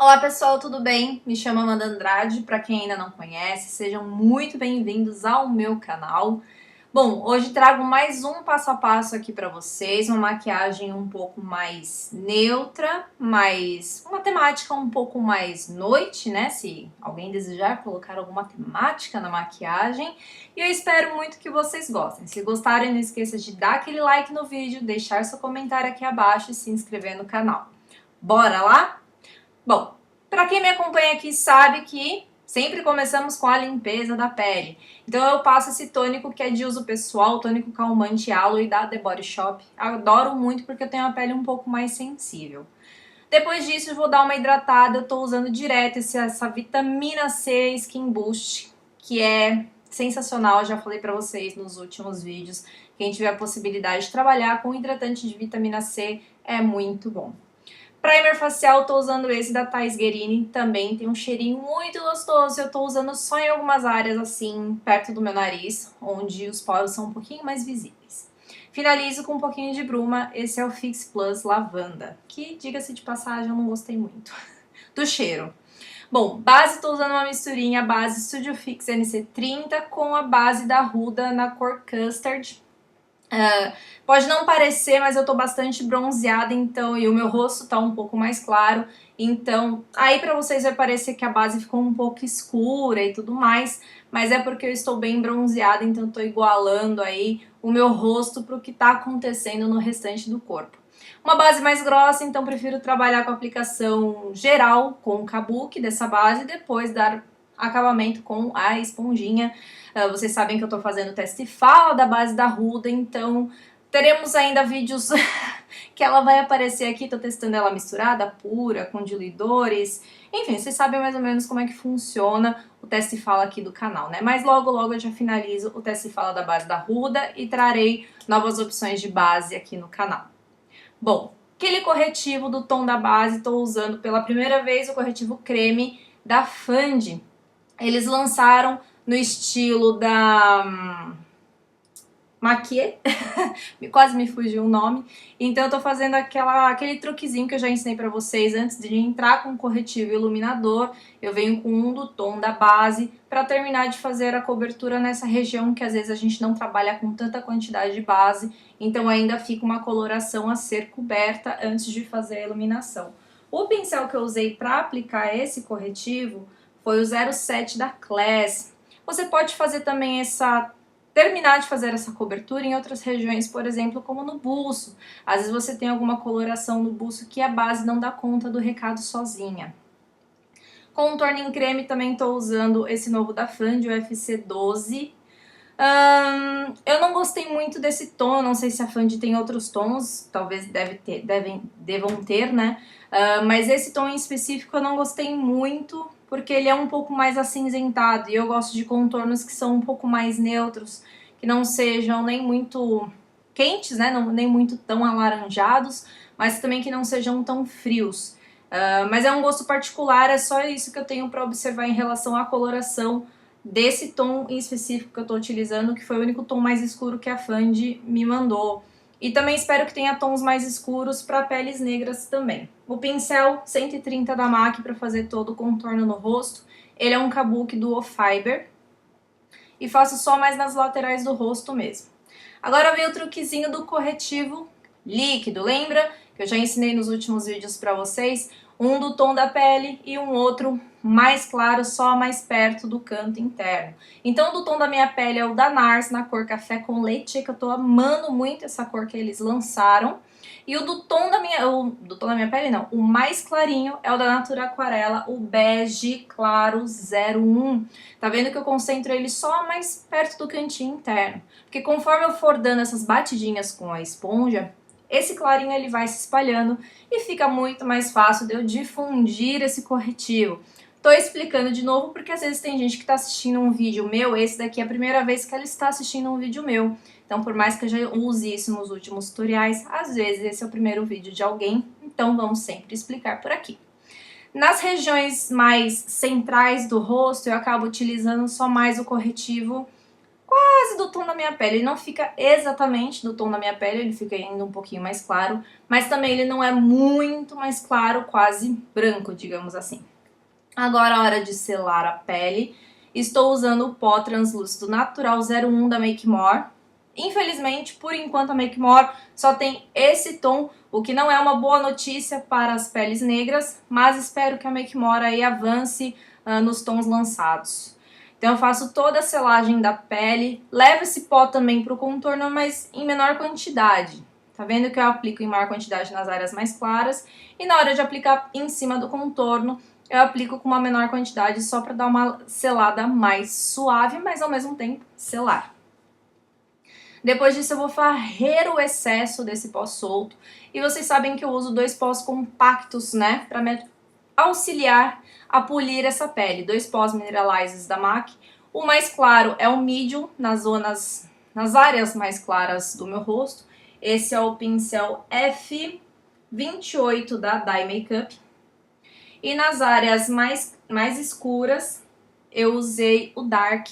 Olá pessoal, tudo bem? Me chamo Amanda Andrade, para quem ainda não conhece, sejam muito bem-vindos ao meu canal. Bom, hoje trago mais um passo a passo aqui para vocês, uma maquiagem um pouco mais neutra, uma temática um pouco mais noite, né? Se alguém desejar colocar alguma temática na maquiagem, e eu espero muito que vocês gostem. Se gostarem, não esqueça de dar aquele like no vídeo, deixar seu comentário aqui abaixo e se inscrever no canal. Bora lá? Bom, para quem me acompanha aqui sabe que sempre começamos com a limpeza da pele. Então eu passo esse tônico que é de uso pessoal, o tônico calmante Aloe da The Body Shop. Adoro muito porque eu tenho a pele um pouco mais sensível. Depois disso eu vou dar uma hidratada, eu tô usando direto essa vitamina C Skin Boost, que é sensacional, eu já falei pra vocês nos últimos vídeos. Quem tiver a possibilidade de trabalhar com hidratante de vitamina C é muito bom. Primer facial, tô usando esse da Thais Guerini, também tem um cheirinho muito gostoso. Eu tô usando só em algumas áreas, assim, perto do meu nariz, onde os poros são um pouquinho mais visíveis. Finalizo com um pouquinho de bruma, esse é o Fix Plus Lavanda, que, diga-se de passagem, eu não gostei muito do cheiro. Bom, base, tô usando uma misturinha, base Studio Fix NC30 com a base da Huda na cor Custard. Pode não parecer, mas eu tô bastante bronzeada, então, e o meu rosto tá um pouco mais claro, então aí pra vocês vai parecer que a base ficou um pouco escura e tudo mais, mas é porque eu estou bem bronzeada, então eu tô igualando aí o meu rosto pro que tá acontecendo no restante do corpo. Uma base mais grossa, então prefiro trabalhar com a aplicação geral, com o kabuki dessa base, e depois dar acabamento com a esponjinha. Vocês sabem que eu tô fazendo teste fala da base da Huda, então teremos ainda vídeos que ela vai aparecer aqui, tô testando ela misturada, pura, com diluidores, enfim, vocês sabem mais ou menos como é que funciona o teste fala aqui do canal, né? Mas logo logo eu já finalizo o teste fala da base da Huda e trarei novas opções de base aqui no canal. Bom, aquele corretivo do tom da base, estou usando pela primeira vez o corretivo creme da Fenty. Eles lançaram no estilo da Maquier, quase me fugiu o nome. Então eu tô fazendo aquele truquezinho que eu já ensinei pra vocês antes de entrar com corretivo iluminador. Eu venho com um do tom da base pra terminar de fazer a cobertura nessa região que às vezes a gente não trabalha com tanta quantidade de base, então ainda fica uma coloração a ser coberta antes de fazer a iluminação. O pincel que eu usei pra aplicar esse corretivo foi o 07 da Class. Você pode fazer também terminar de fazer essa cobertura em outras regiões, por exemplo, como no buço. Às vezes você tem alguma coloração no buço que a base não dá conta do recado sozinha. Contorno em creme também estou usando esse novo da Fenty, o FC12. Eu não gostei muito desse tom, não sei se a Fenty tem outros tons, talvez devam ter, né? Mas esse tom em específico eu não gostei muito, porque ele é um pouco mais acinzentado, e eu gosto de contornos que são um pouco mais neutros, que não sejam nem muito quentes, né? Nem muito tão alaranjados, mas também que não sejam tão frios. Mas é um gosto particular, é só isso que eu tenho para observar em relação à coloração desse tom em específico que eu tô utilizando, que foi o único tom mais escuro que a Fenty me mandou. E também espero que tenha tons mais escuros para peles negras também. O pincel 130 da MAC para fazer todo o contorno no rosto. Ele é um kabuki Duo Fiber. E faço só mais nas laterais do rosto mesmo. Agora vem o truquezinho do corretivo líquido. Lembra que eu já ensinei nos últimos vídeos para vocês? Um do tom da pele e um outro mais claro, só mais perto do canto interno. Então, o do tom da minha pele é o da NARS, na cor café com leite, que eu tô amando muito essa cor que eles lançaram. E o do tom da minha pele não, o mais clarinho é o da Natura Aquarela, o bege claro 01. Tá vendo que eu concentro ele só mais perto do cantinho interno? Porque conforme eu for dando essas batidinhas com a esponja, esse clarinho ele vai se espalhando e fica muito mais fácil de eu difundir esse corretivo. Tô explicando de novo porque às vezes tem gente que tá assistindo um vídeo meu, esse daqui é a primeira vez que ela está assistindo um vídeo meu. Então, por mais que eu já use isso nos últimos tutoriais, às vezes esse é o primeiro vídeo de alguém, então vamos sempre explicar por aqui. Nas regiões mais centrais do rosto, eu acabo utilizando só mais o corretivo quase do tom da minha pele. Ele não fica exatamente do tom da minha pele, ele fica ainda um pouquinho mais claro, mas também ele não é muito mais claro, quase branco, digamos assim. Agora a hora de selar a pele. Estou usando o pó translúcido natural 01 da Make More. Infelizmente, por enquanto a Make More só tem esse tom, o que não é uma boa notícia para as peles negras, mas espero que a Make More aí avance nos tons lançados. Então eu faço toda a selagem da pele, levo esse pó também para o contorno, mas em menor quantidade. Tá vendo que eu aplico em maior quantidade nas áreas mais claras e na hora de aplicar em cima do contorno, eu aplico com uma menor quantidade só para dar uma selada mais suave, mas ao mesmo tempo selar. Depois disso eu vou varrer o excesso desse pó solto. E vocês sabem que eu uso 2 pós compactos, né? Para me auxiliar a polir essa pele. 2 pós Mineralizers da MAC. O mais claro é o Medium, nas áreas mais claras do meu rosto. Esse é o pincel F28 da Dye Makeup. E nas áreas mais escuras, eu usei o Dark,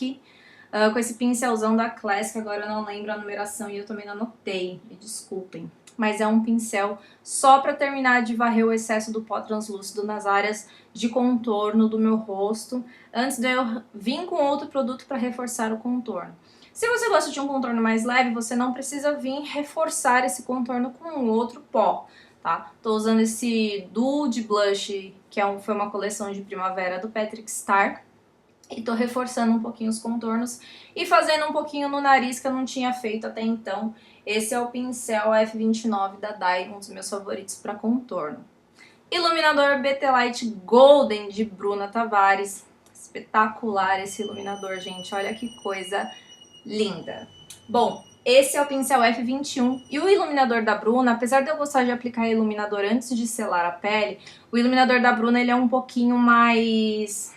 com esse pincelzão da Classic, agora eu não lembro a numeração e eu também não anotei, me desculpem. Mas é um pincel só para terminar de varrer o excesso do pó translúcido nas áreas de contorno do meu rosto, antes de eu vir com outro produto para reforçar o contorno. Se você gosta de um contorno mais leve, você não precisa vir reforçar esse contorno com um outro pó, tá? Tô usando esse Dude Blush, que foi uma coleção de primavera do Patrick Star. E tô reforçando um pouquinho os contornos e fazendo um pouquinho no nariz que eu não tinha feito até então. Esse é o pincel F29 da Dye, um dos meus favoritos para contorno. Iluminador BT Light Golden de Bruna Tavares. Espetacular esse iluminador, gente. Olha que coisa linda. Bom, esse é o pincel F21 e o iluminador da Bruna, apesar de eu gostar de aplicar iluminador antes de selar a pele, o iluminador da Bruna ele é um pouquinho mais...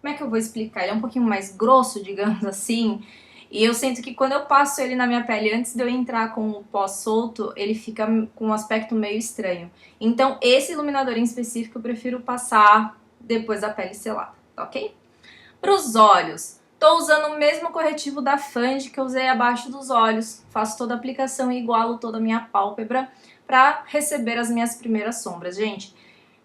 Como é que eu vou explicar? Ele é um pouquinho mais grosso, digamos assim. E eu sinto que quando eu passo ele na minha pele, antes de eu entrar com o pó solto, ele fica com um aspecto meio estranho. Então, esse iluminador em específico eu prefiro passar depois da pele selada, tá ok? Para os olhos, tô usando o mesmo corretivo da Fand que eu usei abaixo dos olhos. Faço toda a aplicação e igualo toda a minha pálpebra para receber as minhas primeiras sombras, gente.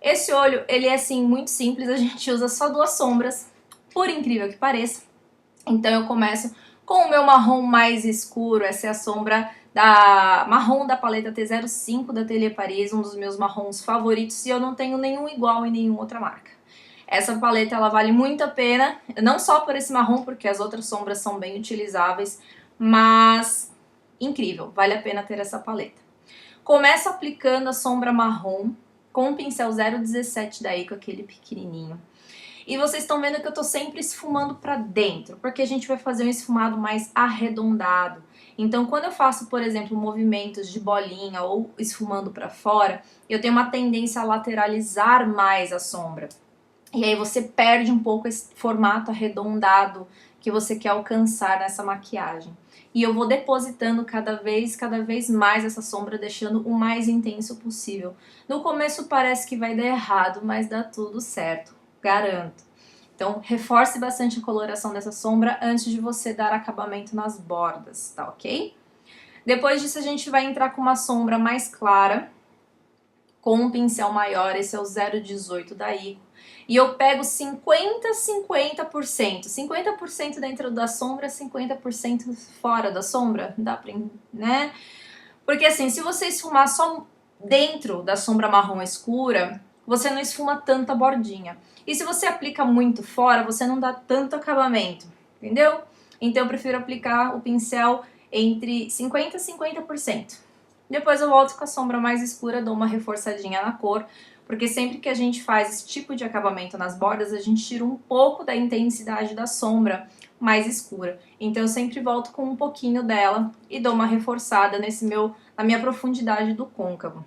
Esse olho, ele é assim, muito simples, a gente usa só 2 sombras, por incrível que pareça. Então eu começo com o meu marrom mais escuro, essa é a sombra marrom da paleta T05 da Atelier Paris, um dos meus marrons favoritos e eu não tenho nenhum igual em nenhuma outra marca. Essa paleta, ela vale muito a pena, não só por esse marrom, porque as outras sombras são bem utilizáveis, mas incrível, vale a pena ter essa paleta. Começo aplicando a sombra marrom, com o pincel 017 da Eco, aquele pequenininho. E vocês estão vendo que eu tô sempre esfumando pra dentro, porque a gente vai fazer um esfumado mais arredondado. Então, quando eu faço, por exemplo, movimentos de bolinha ou esfumando pra fora, eu tenho uma tendência a lateralizar mais a sombra. E aí você perde um pouco esse formato arredondado que você quer alcançar nessa maquiagem. E eu vou depositando cada vez mais essa sombra, deixando o mais intenso possível. No começo parece que vai dar errado, mas dá tudo certo, garanto. Então, reforce bastante a coloração dessa sombra antes de você dar acabamento nas bordas, tá ok? Depois disso a gente vai entrar com uma sombra mais clara, com um pincel maior, esse é o 018 da Ico. E eu pego 50% dentro da sombra, 50% fora da sombra, dá pra, né? Porque assim, se você esfumar só dentro da sombra marrom escura, você não esfuma tanta bordinha. E se você aplica muito fora, você não dá tanto acabamento, entendeu? Então eu prefiro aplicar o pincel entre 50% e 50%. Depois eu volto com a sombra mais escura, dou uma reforçadinha na cor, porque sempre que a gente faz esse tipo de acabamento nas bordas, a gente tira um pouco da intensidade da sombra mais escura. Então eu sempre volto com um pouquinho dela e dou uma reforçada na minha profundidade do côncavo.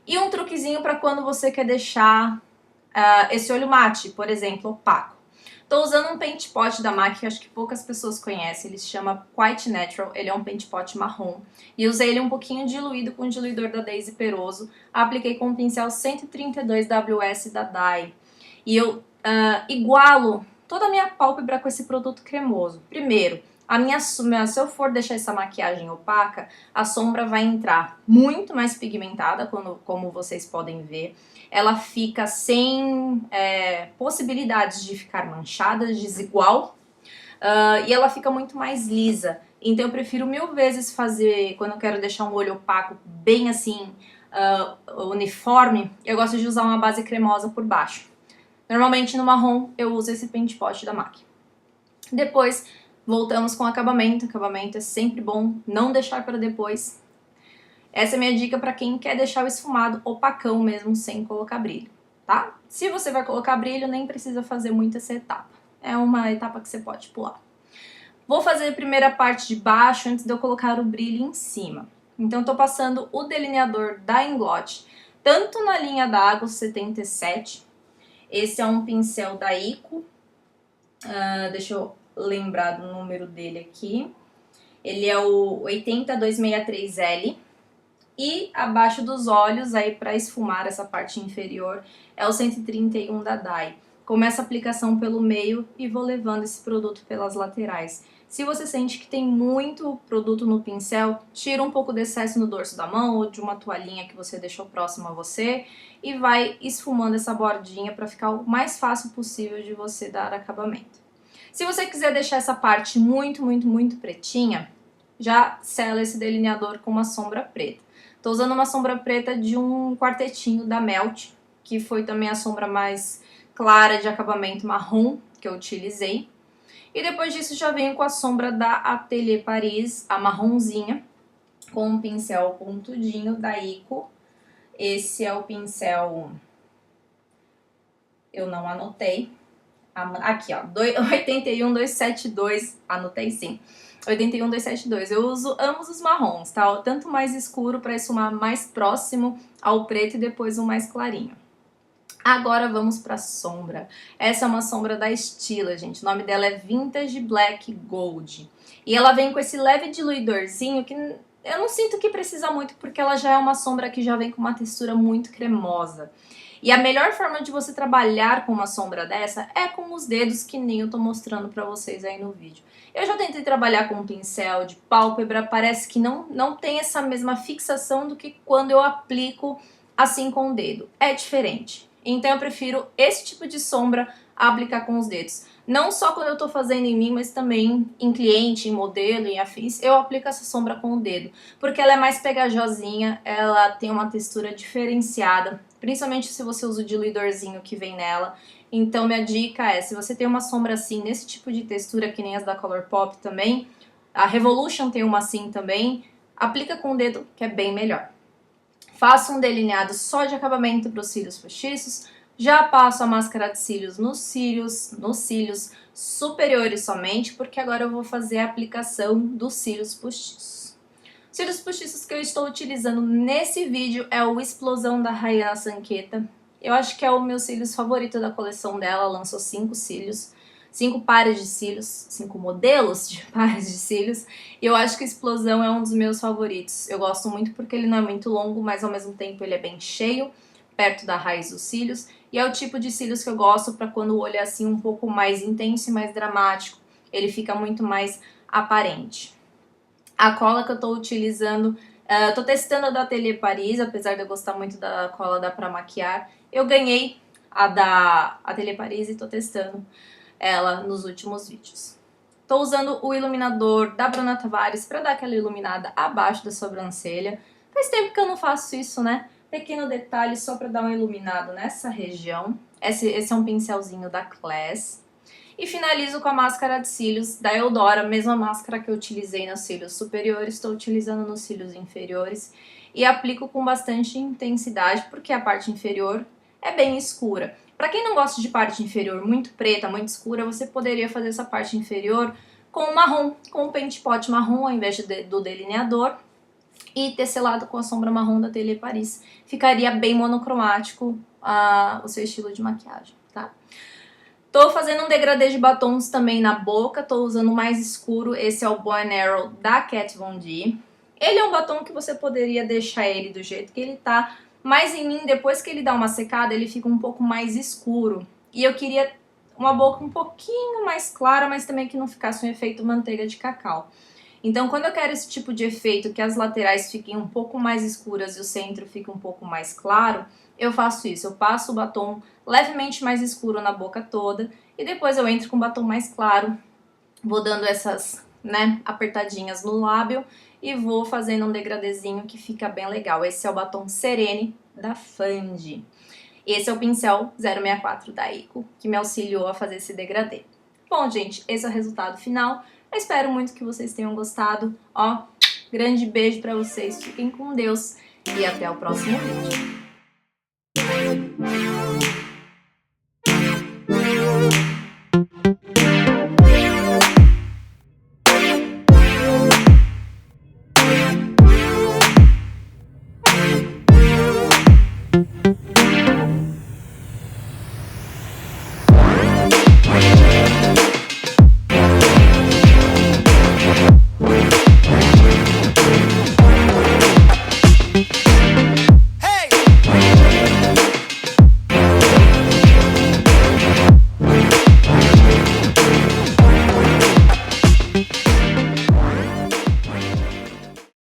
E um truquezinho para quando você quer deixar esse olho mate, por exemplo, opaco. Tô usando um Paint Pot da MAC que acho que poucas pessoas conhecem, ele se chama Quite Natural, ele é um Paint Pot marrom. E usei ele um pouquinho diluído com o diluidor da Daisy Peroso, apliquei com o pincel 132 WS da Dye. E eu igualo toda a minha pálpebra com esse produto cremoso. Primeiro, se eu for deixar essa maquiagem opaca, a sombra vai entrar muito mais pigmentada, como vocês podem ver. Ela fica sem possibilidades de ficar manchada, desigual, e ela fica muito mais lisa. Então eu prefiro 1000 vezes fazer, quando eu quero deixar um olho opaco bem assim, uniforme, eu gosto de usar uma base cremosa por baixo. Normalmente no marrom eu uso esse Paint Pot da MAC. Depois voltamos com o acabamento. Acabamento é sempre bom, não deixar para depois. Essa é a minha dica para quem quer deixar o esfumado opacão mesmo, sem colocar brilho, tá? Se você vai colocar brilho, nem precisa fazer muito essa etapa. É uma etapa que você pode pular. Vou fazer a primeira parte de baixo antes de eu colocar o brilho em cima. Então eu tô passando o delineador da Inglot, tanto na linha da Água 77. Esse é um pincel da Ico. Deixa eu lembrar do número dele aqui. Ele é o 80263L. E abaixo dos olhos, aí para esfumar essa parte inferior, é o 131 da Dai. Começo a aplicação pelo meio e vou levando esse produto pelas laterais. Se você sente que tem muito produto no pincel, tira um pouco de excesso no dorso da mão ou de uma toalhinha que você deixou próximo a você e vai esfumando essa bordinha para ficar o mais fácil possível de você dar acabamento. Se você quiser deixar essa parte muito pretinha, já sela esse delineador com uma sombra preta. Tô usando uma sombra preta de um quartetinho da Melt, que foi também a sombra mais clara de acabamento marrom que eu utilizei. E depois disso já venho com a sombra da Atelier Paris, a marronzinha, com um pincel pontudinho da Ico. Esse é o pincel... eu não anotei. Aqui, ó, 81272, anotei sim. 81272. Eu uso ambos os marrons, tá? Tanto mais escuro para esfumar mais próximo ao preto e depois o mais clarinho. Agora vamos para a sombra. Essa é uma sombra da Stila, gente. O nome dela é Vintage Black Gold. E ela vem com esse leve diluidorzinho que eu não sinto que precisa muito, porque ela já é uma sombra que já vem com uma textura muito cremosa. E a melhor forma de você trabalhar com uma sombra dessa é com os dedos, que nem eu tô mostrando pra vocês aí no vídeo. Eu já tentei trabalhar com um pincel de pálpebra, parece que não tem essa mesma fixação do que quando eu aplico assim com o dedo. É diferente. Então eu prefiro esse tipo de sombra a aplicar com os dedos. Não só quando eu tô fazendo em mim, mas também em cliente, em modelo, em afins, eu aplico essa sombra com o dedo. Porque ela é mais pegajosinha, ela tem uma textura diferenciada, principalmente se você usa o diluidorzinho que vem nela. Então minha dica é, se você tem uma sombra assim, nesse tipo de textura, que nem as da Colourpop também, a Revolution tem uma assim também, aplica com o dedo que é bem melhor. Faço um delineado só de acabamento para os cílios postiços. Já passo a máscara de cílios nos cílios superiores somente, porque agora eu vou fazer a aplicação dos cílios postiços. Os cílios postiços que eu estou utilizando nesse vídeo é o Explosão da Rayana Sanqueta. Eu acho que é o meu cílios favorito da coleção dela, ela lançou 5 cílios. 5 pares de cílios, 5 modelos de pares de cílios, e eu acho que Explosão é um dos meus favoritos. Eu gosto muito porque ele não é muito longo, mas ao mesmo tempo ele é bem cheio, perto da raiz dos cílios, e é o tipo de cílios que eu gosto para quando o olho é assim um pouco mais intenso e mais dramático, ele fica muito mais aparente. A cola que eu tô utilizando, tô testando a da Atelier Paris, apesar de eu gostar muito da cola da Pra Maquiar. Eu ganhei a da Atelier Paris e tô testando ela nos últimos vídeos. Tô usando o iluminador da Bruna Tavares para dar aquela iluminada abaixo da sobrancelha. Faz tempo que eu não faço isso, né? Pequeno detalhe só para dar um iluminado nessa região. Esse é um pincelzinho da Class. E finalizo com a máscara de cílios da Eudora, a mesma máscara que eu utilizei nos cílios superiores, estou utilizando nos cílios inferiores. E aplico com bastante intensidade, porque a parte inferior é bem escura. Para quem não gosta de parte inferior muito preta, muito escura, você poderia fazer essa parte inferior com marrom, com um Paint Pot marrom ao invés do delineador e tecelado com a sombra marrom da Atelier Paris. Ficaria bem monocromático o seu estilo de maquiagem, tá? Tô fazendo um degradê de batons também na boca, tô usando o mais escuro, esse é o Bow Arrow da Kat Von D. Ele é um batom que você poderia deixar ele do jeito que ele tá, mas em mim, depois que ele dá uma secada, ele fica um pouco mais escuro. E eu queria uma boca um pouquinho mais clara, mas também que não ficasse um efeito manteiga de cacau. Então, quando eu quero esse tipo de efeito, que as laterais fiquem um pouco mais escuras e o centro fique um pouco mais claro, eu faço isso. Eu passo o batom levemente mais escuro na boca toda e depois eu entro com o batom mais claro, vou dando essas, né, apertadinhas no lábio e vou fazendo um degradezinho que fica bem legal. Esse é o batom Serene da Fandi. Esse é o pincel 064 da Ico, que me auxiliou a fazer esse degradê. Bom, gente, esse é o resultado final. Eu espero muito que vocês tenham gostado. Ó, grande beijo pra vocês, fiquem com Deus e até o próximo vídeo.